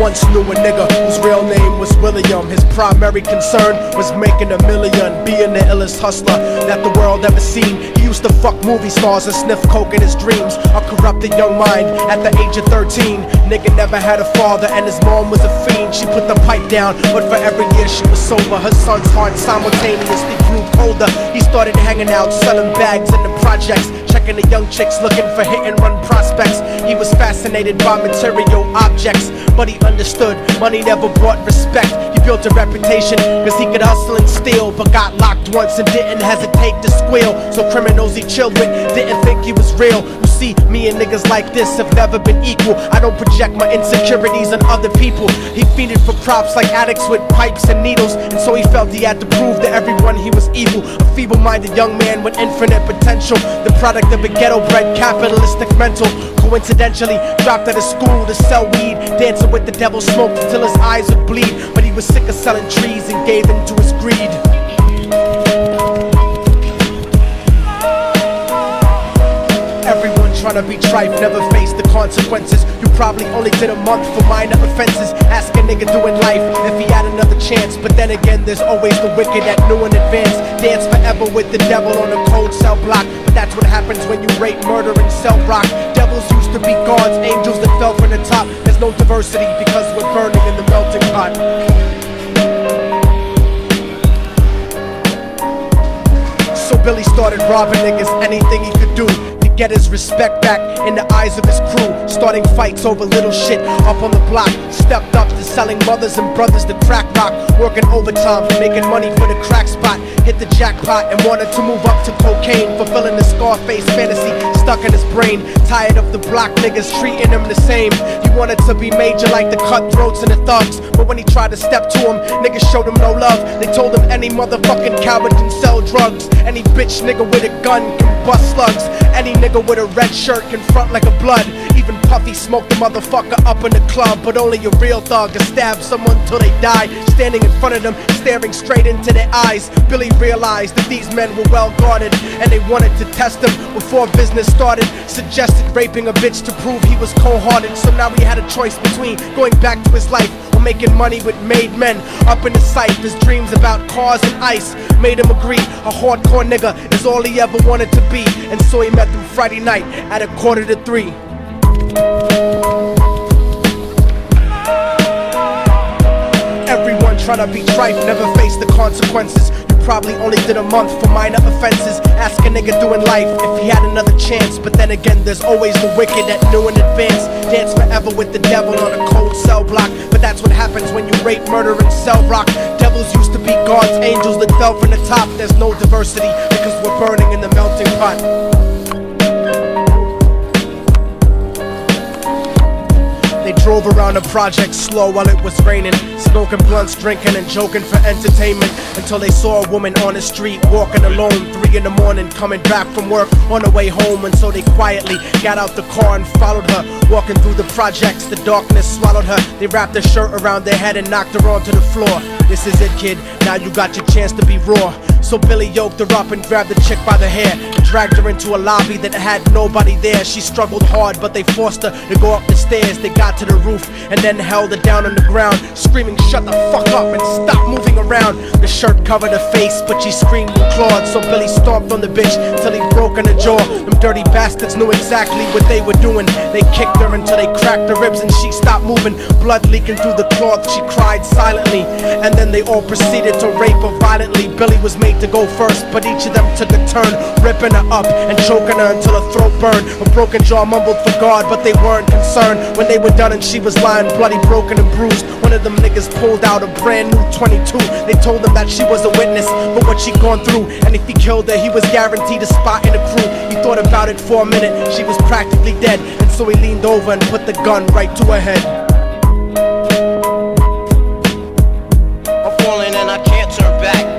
once knew a nigga whose real name was William. His primary concern was making a million, being the illest hustler that the world ever seen. He used to fuck movie stars and sniff coke in his dreams. A corrupted young mind at the age of 13. Nigga never had a father and his mom was a fiend. She put the pipe down, but for every year she was sober, her son's heart simultaneously grew colder. He started hanging out, selling bags in the projects, checking the young chicks looking for hit and run prospects. He was fascinated by material objects, but he understood money never brought respect. He built a reputation cause he could hustle and steal, but got locked once and didn't hesitate to squeal. So criminals he chilled with didn't think he was real. You see, me and niggas like this have never been equal. I don't project my insecurities on other people. He fiended for props like addicts with pipes and needles, and so he felt he had to prove to everyone he was evil. A feeble-minded young man with infinite potential, the product of a ghetto-bred capitalistic mental. Coincidentally dropped out of school to sell weed, dancing with the devil, smoked until his eyes would bleed. But he was sick of selling trees and gave in to his greed. Everyone trying to be trife never faced the consequences. You probably only did a month for minor offenses. Ask a nigga doing life if he had another chance. But then again, there's always the wicked that knew in advance. Dance forever with the devil on a cold cell block. But that's what happens when you rape, murder, and sell rock. Devils used to be gods, angels that fell from the top. There's no diversity because we're burning in the melting pot. So Billy started robbing niggas, anything he could do to get his respect back in the eyes of his crew. Starting fights over little shit up on the block. Stepped up to selling mothers and brothers the crack rock. Working overtime, making money for the crack spot. Hit the jackpot and wanted to move up to cocaine, fulfilling the Scarface fantasy stuck in his brain. Tired of the block niggas treating him the same. He wanted to be major like the cutthroats and the thugs, but when he tried to step to him, niggas showed him no love. They told him any motherfucking coward can sell drugs. Any bitch nigga with a gun can bust slugs. Any nigga with a red shirt can front like a blood. Even Puffy smoked the motherfucker up in the club, but only a real thug can stab someone till they die. Standing in front of them, staring straight into their eyes, Billy realized that these men were well guarded, and they wanted to test him before business started. Suggested raping a bitch to prove he was cold-hearted. So now he had a choice between going back to his life or making money with made men. Up in the sight, his dreams about cars and ice made him agree a hardcore nigga is all he ever wanted to be. And so he met them Friday night at 2:45. Everyone trying to be trife never faced the consequences. You probably only did a month for minor offenses. Ask a nigga doing life if he had another chance. But then again, there's always the wicked that knew in advance. Dance forever with the devil on a cold cell block. But that's what happens when you rape, murder, and sell rock. Devils used to be gods, angels that fell from the top. There's no diversity because we're burning in the melting pot. They drove around the project slow while it was raining, smoking blunts, drinking and joking for entertainment, until they saw a woman on the street walking alone, 3 in the morning, coming back from work on her way home. And so they quietly got out the car and followed her. Walking through the projects, the darkness swallowed her. They wrapped her shirt around their head and knocked her onto the floor. This is it, kid, now you got your chance to be raw. So Billy yoked her up and grabbed the chick by the hair and dragged her into a lobby that had nobody there. She struggled hard, but they forced her to go up the stairs. They got to the roof and then held her down on the ground, screaming, "Shut the fuck up and stop moving around." The shirt covered her face, but she screamed and clawed. So Billy stomped on the bitch till he broke in her jaw. Them dirty bastards knew exactly what they were doing. They kicked her until they cracked her ribs and she stopped moving. Blood leaking through the cloth, she cried silently. And then they all proceeded to rape her violently. Billy was made to go first, but each of them took a turn, ripping her up and choking her until her throat burned. Her broken jaw mumbled for God, but they weren't concerned. When they were done and she was lying bloody, broken and bruised, one of them niggas pulled out a brand new 22. They told him that she was a witness for what she'd gone through, and if he killed her, he was guaranteed a spot in the crew. He thought about it for a minute, she was practically dead, and so he leaned over and put the gun right to her head. I'm falling and I can't turn back.